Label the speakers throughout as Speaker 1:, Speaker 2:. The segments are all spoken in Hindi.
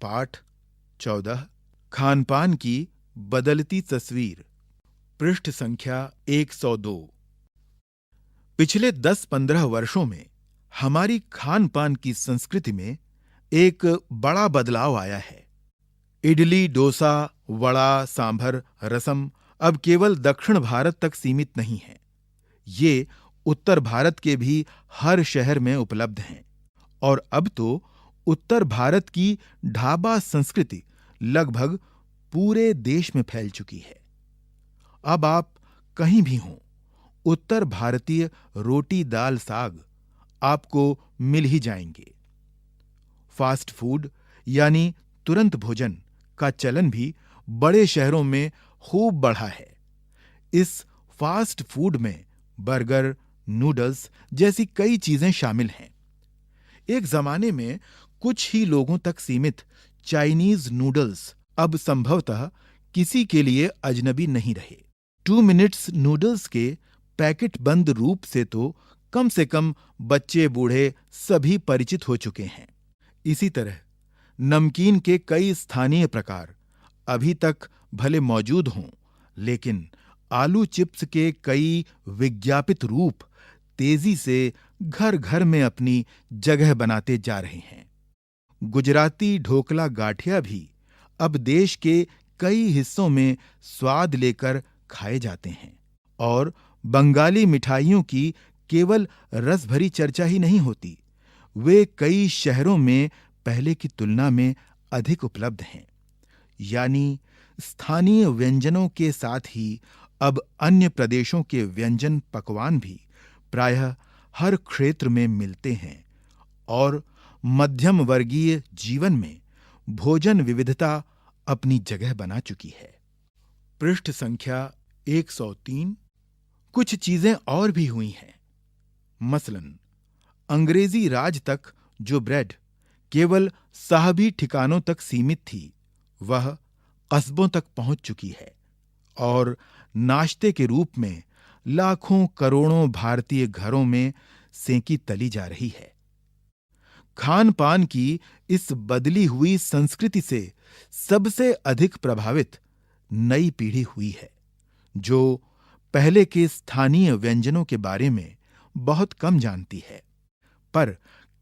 Speaker 1: पाठ 14 खानपान की बदलती तस्वीर, पृष्ठ संख्या 102। पिछले 10-15 वर्षों में हमारी खानपान की संस्कृति में एक बड़ा बदलाव आया है। इडली, डोसा, वड़ा, सांभर, रसम अब केवल दक्षिण भारत तक सीमित नहीं है। ये उत्तर भारत के भी हर शहर में उपलब्ध हैं और अब तो उत्तर भारत की ढाबा संस्कृति लगभग पूरे देश में फैल चुकी है। अब आप कहीं भी हों, उत्तर भारतीय रोटी दाल साग आपको मिल ही जाएंगे। फास्ट फूड यानी तुरंत भोजन का चलन भी बड़े शहरों में खूब बढ़ा है। इस फास्ट फूड में बर्गर, नूडल्स जैसी कई चीजें शामिल हैं। एक जमाने में कुछ ही लोगों तक सीमित चाइनीज नूडल्स अब संभवतः किसी के लिए अजनबी नहीं रहे। 2 मिनट्स नूडल्स के पैकेट बंद रूप से कम बच्चे बूढ़े सभी परिचित हो चुके हैं। इसी तरह नमकीन के कई स्थानीय प्रकार अभी तक भले मौजूद हों, लेकिन आलू चिप्स के कई विज्ञापित रूप तेजी से घर घर में अपनी जगह बनाते जा रहे हैं। गुजराती ढोकला गाठिया भी अब देश के कई हिस्सों में स्वाद लेकर खाए जाते हैं और बंगाली मिठाइयों की केवल रस भरी चर्चा ही नहीं होती, वे कई शहरों में पहले की तुलना में अधिक उपलब्ध हैं। यानी स्थानीय व्यंजनों के साथ ही अब अन्य प्रदेशों के व्यंजन पकवान भी प्रायः हर क्षेत्र में मिलते हैं और मध्यम वर्गीय जीवन में भोजन विविधता अपनी जगह बना चुकी है। पृष्ठ संख्या 103। कुछ चीजें और भी हुई हैं। मसलन अंग्रेजी राज तक जो ब्रेड केवल साहबी ठिकानों तक सीमित थी, वह कस्बों तक पहुंच चुकी है और नाश्ते के रूप में लाखों करोड़ों भारतीय घरों में सेंकी तली जा रही है। खान पान की इस बदली हुई संस्कृति से सबसे अधिक प्रभावित नई पीढ़ी हुई है, जो पहले के स्थानीय व्यंजनों के बारे में बहुत कम जानती है, पर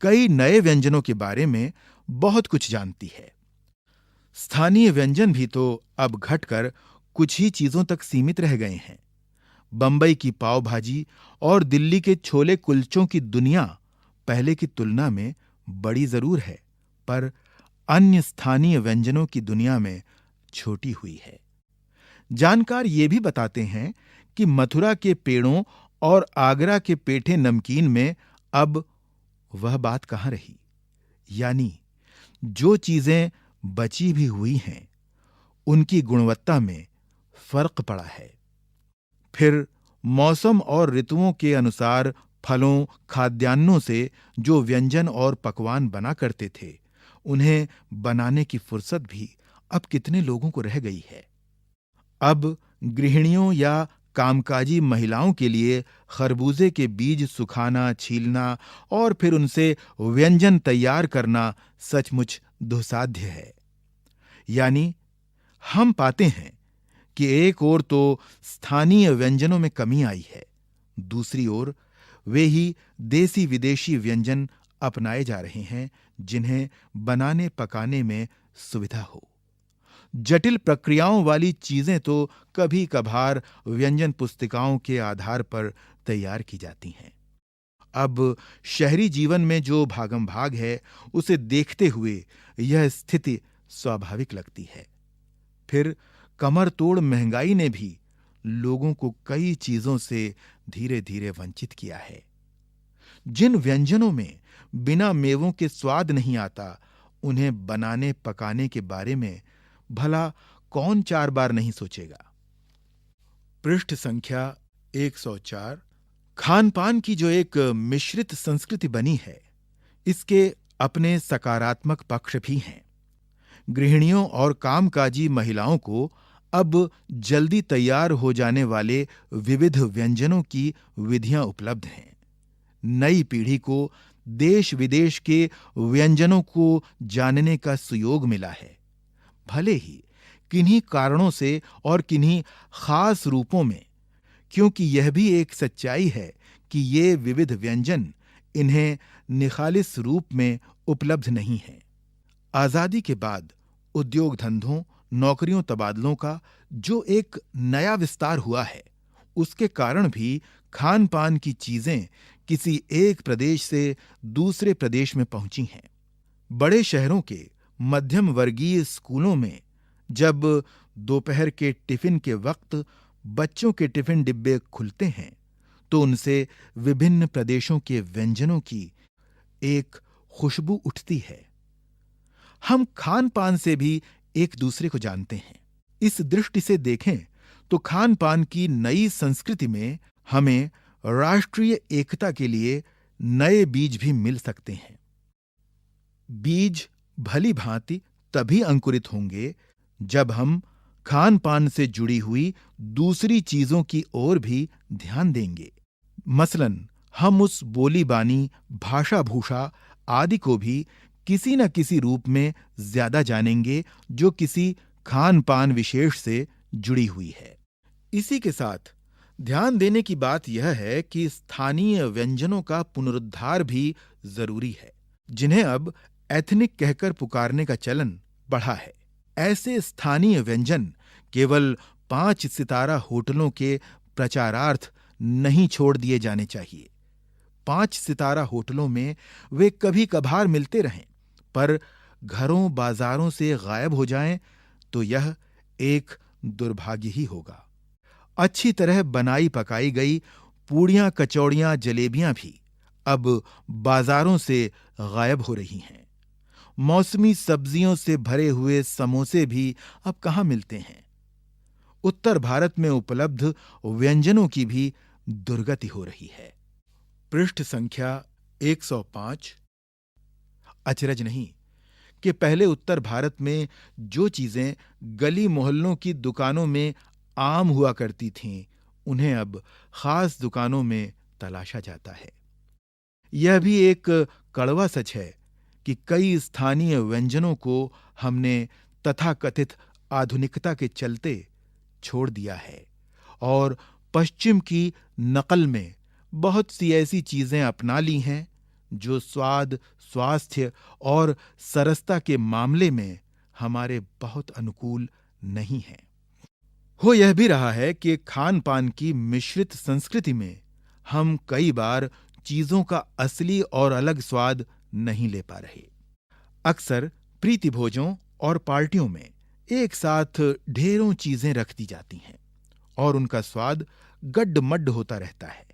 Speaker 1: कई नए व्यंजनों के बारे में बहुत कुछ जानती है। स्थानीय व्यंजन भी अब घटकर कुछ ही चीजों तक सीमित रह गए हैं। बंबई की पाव भाजी और दिल्ली के छोले कुलचों की दुनिया पहले की तुलना में बड़ी जरूर है, पर अन्य स्थानीय व्यंजनों की दुनिया में छोटी हुई है। जानकार ये भी बताते हैं कि मथुरा के पेड़ों और आगरा के पेठे नमकीन में अब वह बात कहां रही। यानी जो चीजें बची भी हुई हैं, उनकी गुणवत्ता में फर्क पड़ा है। फिर मौसम और ऋतुओं के अनुसार फलों, खाद्यान्नों से जो व्यंजन और पकवान बना करते थे, उन्हें बनाने की फुर्सत भी अब कितने लोगों को रह गई है। अब गृहिणियों या कामकाजी महिलाओं के लिए खरबूजे के बीज सुखाना, छीलना और फिर उनसे व्यंजन तैयार करना सचमुच दुस्साध्य है। यानी हम पाते हैं कि एक ओर स्थानीय व्यंजनों में कमी आई है, दूसरी ओर वे ही देसी विदेशी व्यंजन अपनाए जा रहे हैं, जिन्हें बनाने पकाने में सुविधा हो। जटिल प्रक्रियाओं वाली चीजें कभी कभार व्यंजन पुस्तिकाओं के आधार पर तैयार की जाती हैं। अब शहरी जीवन में जो भागम भाग है, उसे देखते हुए यह स्थिति स्वाभाविक लगती है। फिर कमर तोड़ महंगाई ने भी लोगों को कई चीजों से धीरे धीरे वंचित किया है। जिन व्यंजनों में बिना मेवों के स्वाद नहीं आता, उन्हें बनाने पकाने के बारे में भला कौन 4 बार नहीं सोचेगा। पृष्ठ संख्या 104। खान पान की जो एक मिश्रित संस्कृति बनी है, इसके अपने सकारात्मक पक्ष भी हैं। गृहिणियों और कामकाजी महिलाओं को अब जल्दी तैयार हो जाने वाले विविध व्यंजनों की विधियां उपलब्ध हैं। नई पीढ़ी को देश विदेश के व्यंजनों को जानने का सुयोग मिला है। भले ही किन्हीं कारणों से और किन्हीं खास रूपों में, क्योंकि यह भी एक सच्चाई है कि ये विविध व्यंजन इन्हें निखालिस रूप में उपलब्ध नहीं हैं। आजादी के बाद उद्योग धंधों, नौकरियों, तबादलों का जो एक नया विस्तार हुआ है, उसके कारण भी खान पान की चीजें किसी एक प्रदेश से दूसरे प्रदेश में पहुंची हैं। बड़े शहरों के मध्यम वर्गीय स्कूलों में जब दोपहर के टिफिन के वक्त बच्चों के टिफिन डिब्बे खुलते हैं, तो उनसे विभिन्न प्रदेशों के व्यंजनों की एक खुशबू उठती है। हम खान पान से भी एक दूसरे को जानते हैं। इस दृष्टि से देखें तो खान पान की नई संस्कृति में हमें राष्ट्रीय एकता के लिए नए बीज भी मिल सकते हैं। बीज भली भांति तभी अंकुरित होंगे जब हम खान पान से जुड़ी हुई दूसरी चीजों की ओर भी ध्यान देंगे। मसलन हम उस बोली बानी, भाषा भूषा आदि को भी किसी न किसी रूप में ज्यादा जानेंगे जो किसी खान पान विशेष से जुड़ी हुई है। इसी के साथ ध्यान देने की बात यह है कि स्थानीय व्यंजनों का पुनरुद्धार भी जरूरी है, जिन्हें अब एथनिक कहकर पुकारने का चलन बढ़ा है। ऐसे स्थानीय व्यंजन केवल 5 सितारा होटलों के प्रचारार्थ नहीं छोड़ दिए जाने चाहिए। 5 सितारा होटलों में वे कभी कभार मिलते रहें, पर घरों बाजारों से गायब हो जाएं तो यह एक दुर्भाग्य ही होगा। अच्छी तरह बनाई पकाई गई पूड़ियां, कचौड़ियां, जलेबियां भी अब बाजारों से गायब हो रही हैं। मौसमी सब्जियों से भरे हुए समोसे भी अब कहाँ मिलते हैं। उत्तर भारत में उपलब्ध व्यंजनों की भी दुर्गति हो रही है। पृष्ठ संख्या 105। अचरज नहीं कि पहले उत्तर भारत में जो चीजें गली मोहल्लों की दुकानों में आम हुआ करती थीं, उन्हें अब खास दुकानों में तलाशा जाता है। यह भी एक कड़वा सच है कि कई स्थानीय व्यंजनों को हमने तथाकथित आधुनिकता के चलते छोड़ दिया है और पश्चिम की नकल में बहुत सी ऐसी चीजें अपना ली हैं जो स्वाद, स्वास्थ्य और सरसता के मामले में हमारे बहुत अनुकूल नहीं हैं। हो यह भी रहा है कि खान पान की मिश्रित संस्कृति में हम कई बार चीजों का असली और अलग स्वाद नहीं ले पा रहे। अक्सर प्रीति भोजों और पार्टियों में एक साथ ढेरों चीजें रख दी जाती हैं और उनका स्वाद गड्ड-मड्ड होता रहता है।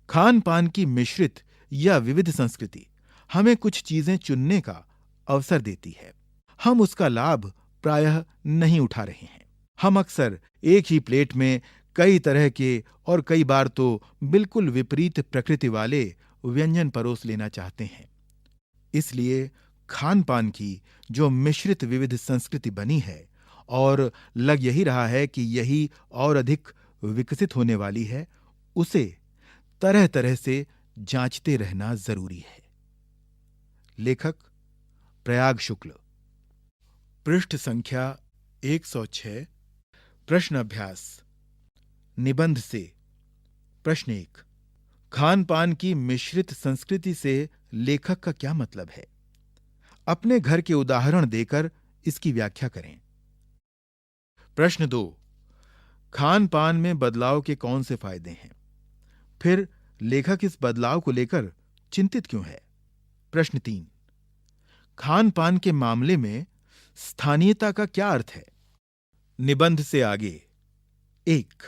Speaker 1: खान पान की मिश्रित या विविध संस्कृति हमें कुछ चीजें चुनने का अवसर देती है। हम उसका लाभ प्रायः नहीं उठा रहे हैं। हम अक्सर एक ही प्लेट में कई तरह के और कई बार तो बिल्कुल विपरीत प्रकृति वाले व्यंजन परोस लेना चाहते हैं। इसलिए खान पान की जो मिश्रित विविध संस्कृति बनी है और लग यही रहा है कि यही और अधिक विकसित होने वाली है, उसे तरह तरह से जांचते रहना जरूरी है। लेखक प्रयाग शुक्ल। पृष्ठ संख्या 106। प्रश्न अभ्यास। निबंध से प्रश्न 1। खान पान की मिश्रित संस्कृति से लेखक का क्या मतलब है? अपने घर के उदाहरण देकर इसकी व्याख्या करें। प्रश्न 2। खान पान में बदलाव के कौन से फायदे हैं? फिर लेखक इस बदलाव को लेकर चिंतित क्यों है? प्रश्न 3। खान पान के मामले में स्थानीयता का क्या अर्थ है? निबंध से आगे। 1।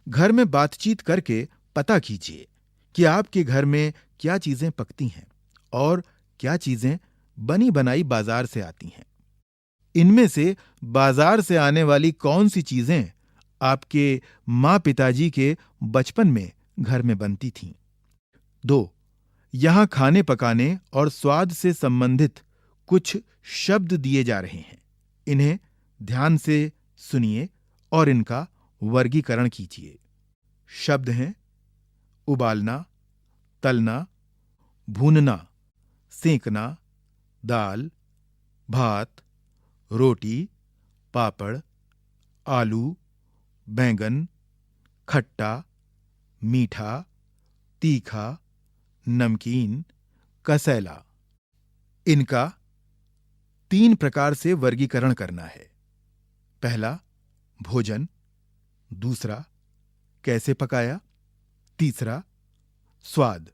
Speaker 1: घर में बातचीत करके पता कीजिए कि आपके घर में क्या चीजें पकती हैं और क्या चीजें बनी बनाई बाजार से आती हैं। इनमें से बाजार से आने वाली कौन सी चीजें आपके माँ पिताजी के बचपन में घर में बनती थीं। 2। यहां खाने पकाने और स्वाद से संबंधित कुछ शब्द दिए जा रहे हैं। इन्हें ध्यान से सुनिए और इनका वर्गीकरण कीजिए। शब्द हैं उबालना, तलना, भूनना, सेंकना, दाल, भात, रोटी, पापड़, आलू, बैंगन, खट्टा, मीठा, तीखा, नमकीन, कसैला। इनका 3 प्रकार से वर्गीकरण करना है। पहला, भोजन। दूसरा, कैसे पकाया। तीसरा, स्वाद।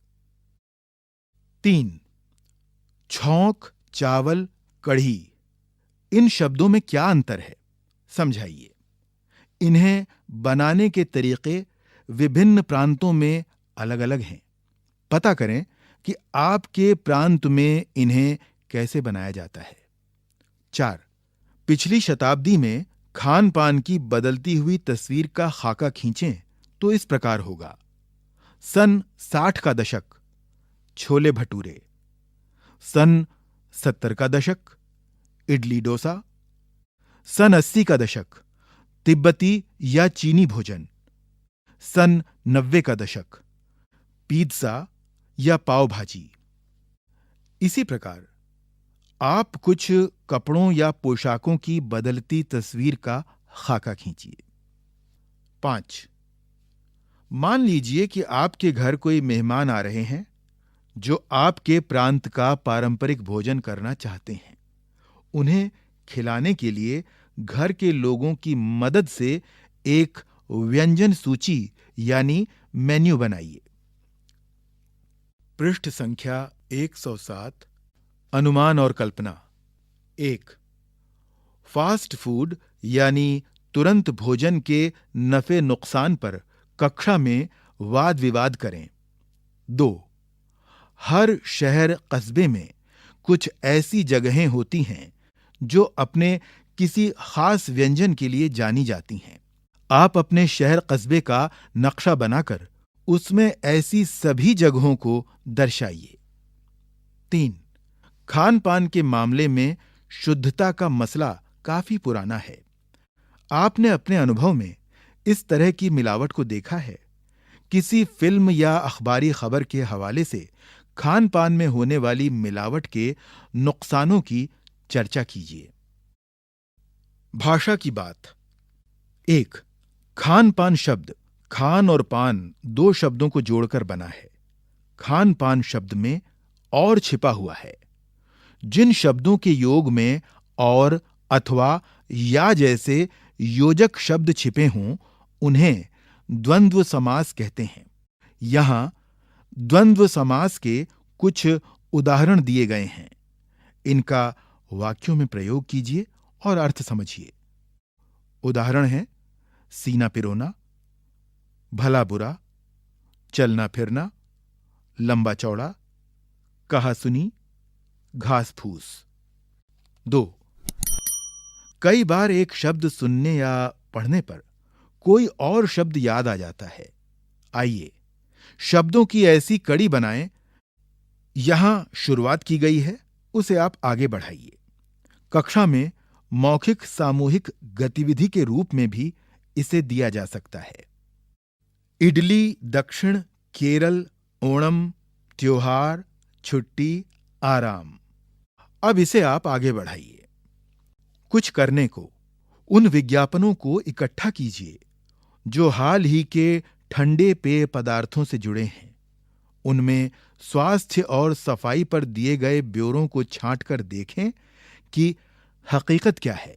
Speaker 1: 3, छौंक, चावल, कढ़ी। इन शब्दों में क्या अंतर है, समझाइए। इन्हें बनाने के तरीके विभिन्न प्रांतों में अलग-अलग हैं। पता करें कि आपके प्रांत में इन्हें कैसे बनाया जाता है। 4, पिछली शताब्दी में खान पान की बदलती हुई तस्वीर का खाका खींचें तो इस प्रकार होगा। सन 60 का दशक, छोले भटूरे। सन 70 का दशक, इडली डोसा। सन 80 का दशक, तिब्बती या चीनी भोजन। सन 90 का दशक, पिज्जा या पाव भाजी। इसी प्रकार आप कुछ कपड़ों या पोशाकों की बदलती तस्वीर का खाका खींचिए। 5, मान लीजिए कि आपके घर कोई मेहमान आ रहे हैं जो आपके प्रांत का पारंपरिक भोजन करना चाहते हैं। उन्हें खिलाने के लिए घर के लोगों की मदद से एक व्यंजन सूची यानी मेन्यू बनाइए। पृष्ठ संख्या 107, अनुमान और कल्पना। 1, फास्ट फूड यानी तुरंत भोजन के नफे नुकसान पर कक्षा में वाद विवाद करें। 2, हर शहर कस्बे में कुछ ऐसी जगहें होती हैं जो अपने किसी खास व्यंजन के लिए जानी जाती हैं। आप अपने शहर कस्बे का नक्शा बनाकर उसमें ऐसी सभी जगहों को दर्शाइए। 3, खान पान के मामले में शुद्धता का मसला काफी पुराना है। आपने अपने अनुभव में इस तरह की मिलावट को देखा है। किसी फिल्म या अखबारी खबर के हवाले से खान पान में होने वाली मिलावट के नुकसानों की चर्चा कीजिए। भाषा की बात। 1, खान पान शब्द खान और पान 2 शब्दों को जोड़कर बना है। खान पान शब्द में और छिपा हुआ है। जिन शब्दों के योग में और, अथवा, या जैसे योजक शब्द छिपे हों उन्हें द्वंद्व समास कहते हैं। यहां द्वंद्व समास के कुछ उदाहरण दिए गए हैं। इनका वाक्यों में प्रयोग कीजिए और अर्थ समझिए। उदाहरण है सीना पिरोना, भला बुरा, चलना फिरना, लंबा चौड़ा, कहा सुनी, घास फूस। 2, कई बार एक शब्द सुनने या पढ़ने पर कोई और शब्द याद आ जाता है। आइए शब्दों की ऐसी कड़ी बनाएं। यहां शुरुआत की गई है, उसे आप आगे बढ़ाइए। कक्षा में मौखिक सामूहिक गतिविधि के रूप में भी इसे दिया जा सकता है। इडली, दक्षिण, केरल, ओणम, त्योहार, छुट्टी, आराम। अब इसे आप आगे बढ़ाइए। कुछ करने को, उन विज्ञापनों को इकट्ठा कीजिए जो हाल ही के ठंडे पेय पदार्थों से जुड़े हैं। उनमें स्वास्थ्य और सफाई पर दिए गए ब्यौरों को छांटकर देखें कि हकीकत क्या है।